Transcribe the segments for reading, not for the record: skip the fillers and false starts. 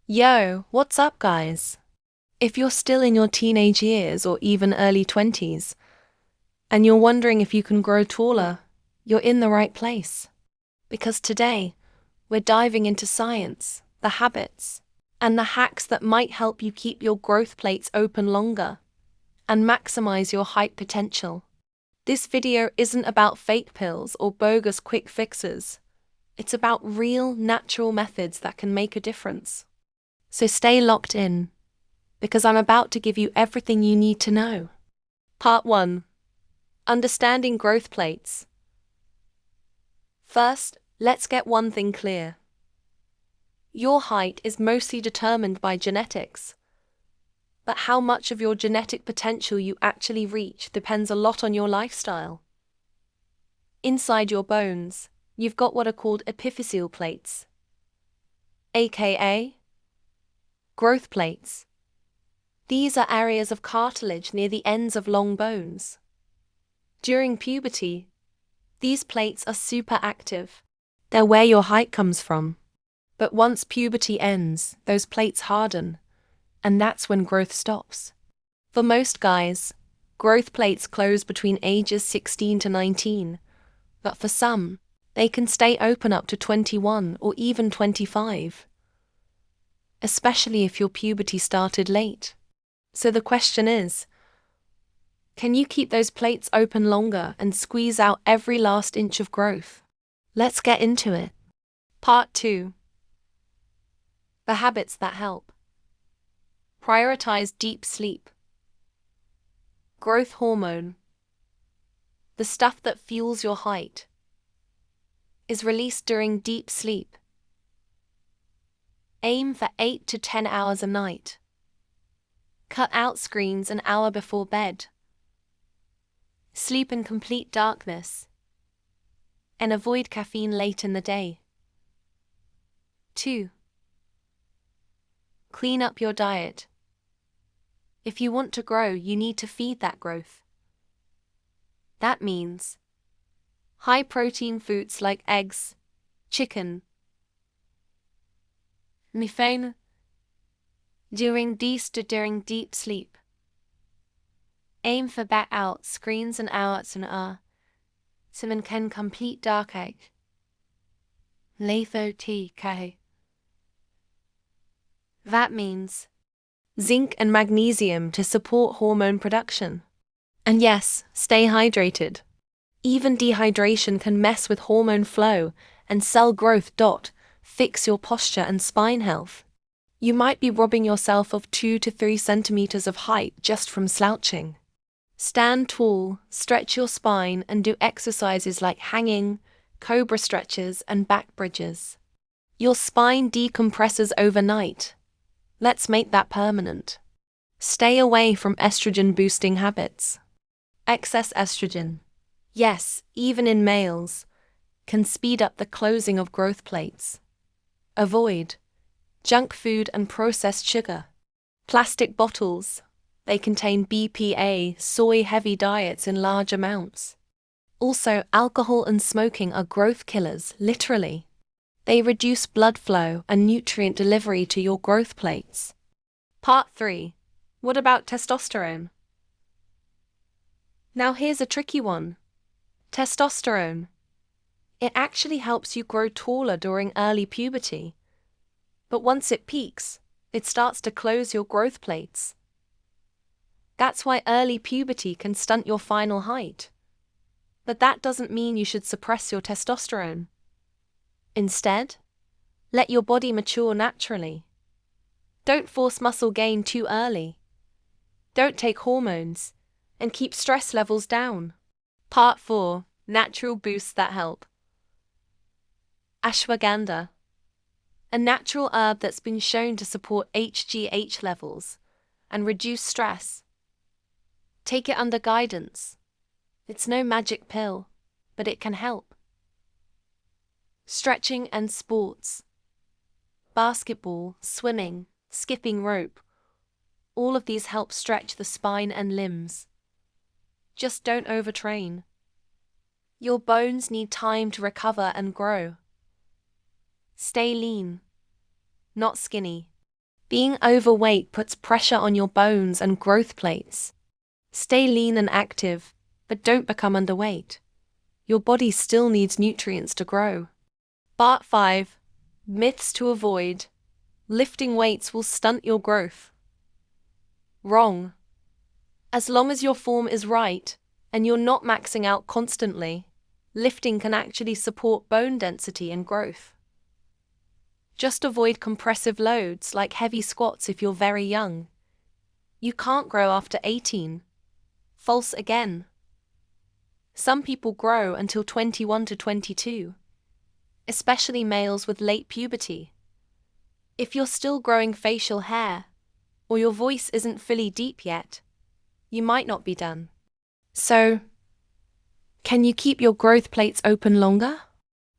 Yo, what's up, guys? If you're still in your teenage years or even early 20s, and you're wondering if you can grow taller, you're in the right place. Because today, we're diving into science, the habits, and the hacks that might help you keep your growth plates open longer and maximize your height potential. This video isn't about fake pills or bogus quick fixes. It's about real, natural methods that can make a difference. So stay locked in, because I'm about to give you everything you need to know. Part 1. Understanding growth plates. First, let's get one thing clear. Your height is mostly determined by genetics, but how much of your genetic potential you actually reach depends a lot on your lifestyle. Inside your bones, you've got what are called epiphyseal plates, aka growth plates. These are areas of cartilage near the ends of long bones. During puberty, these plates are super active. They're where your height comes from. But once puberty ends, those plates harden, and that's when growth stops. For most guys, growth plates close between ages 16 to 19, but for some, they can stay open up to 21 or even 25. Especially if your puberty started late. So the question is, can you keep those plates open longer and squeeze out every last inch of growth? Let's get into it. Part 2. The habits that help. Prioritize deep sleep. Growth hormone, the stuff that fuels your height, is released during deep sleep. Aim for 8 to 10 hours a night. Cut out screens an hour before bed. Sleep in complete darkness. And avoid caffeine late in the day. 2. Clean up your diet. If you want to grow, you need to feed that growth. That means high-protein foods like eggs, chicken, methane, during deep sleep. Aim for back out screens an hour an hour, så man kan complete darkheit. Letho TK. That means zinc and magnesium to support hormone production. And yes, stay hydrated. Even dehydration can mess with hormone flow and cell growth. Fix your posture and spine health. You might be robbing yourself of 2 to 3 centimeters of height just from slouching. Stand tall, stretch your spine, and do exercises like hanging, cobra stretches, and back bridges. Your spine decompresses overnight. Let's make that permanent. Stay away from estrogen-boosting habits. Excess estrogen, yes, even in males, can speed up the closing of growth plates. Avoid junk food and processed sugar. Plastic bottles, they contain BPA, soy-heavy diets in large amounts. Also, alcohol and smoking are growth killers, literally. They reduce blood flow and nutrient delivery to your growth plates. Part 3. What about testosterone? Now here's a tricky one. Testosterone. It actually helps you grow taller during early puberty. But once it peaks, it starts to close your growth plates. That's why early puberty can stunt your final height. But that doesn't mean you should suppress your testosterone. Instead, let your body mature naturally. Don't force muscle gain too early. Don't take hormones, and keep stress levels down. Part 4. Natural boosts that help. Ashwagandha, a natural herb that's been shown to support HGH levels and reduce stress. Take it under guidance. It's no magic pill, but it can help. Stretching and sports. Basketball, swimming, skipping rope. All of these help stretch the spine and limbs. Just don't overtrain. Your bones need time to recover and grow. Stay lean, not skinny. Being overweight puts pressure on your bones and growth plates. Stay lean and active, but don't become underweight. Your body still needs nutrients to grow. Part 5. Myths to avoid. Lifting weights will stunt your growth. Wrong. As long as your form is right, and you're not maxing out constantly, lifting can actually support bone density and growth. Just avoid compressive loads like heavy squats if you're very young. You can't grow after 18. False again. Some people grow until 21 to 22, especially males with late puberty. If you're still growing facial hair, or your voice isn't fully deep yet, you might not be done. So, can you keep your growth plates open longer?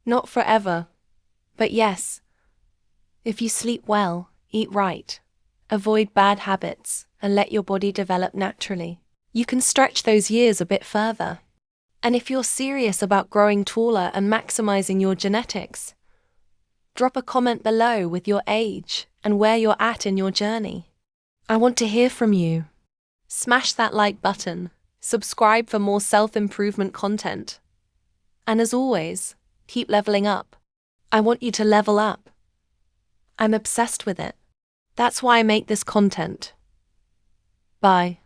Not forever, but yes, if you sleep well, eat right, avoid bad habits, and let your body develop naturally, you can stretch those years a bit further. And if you're serious about growing taller and maximizing your genetics, drop a comment below with your age and where you're at in your journey. I want to hear from you. Smash that like button, subscribe for more self-improvement content. And as always, keep leveling up. I want you to level up. I'm obsessed with it. That's why I make this content. Bye.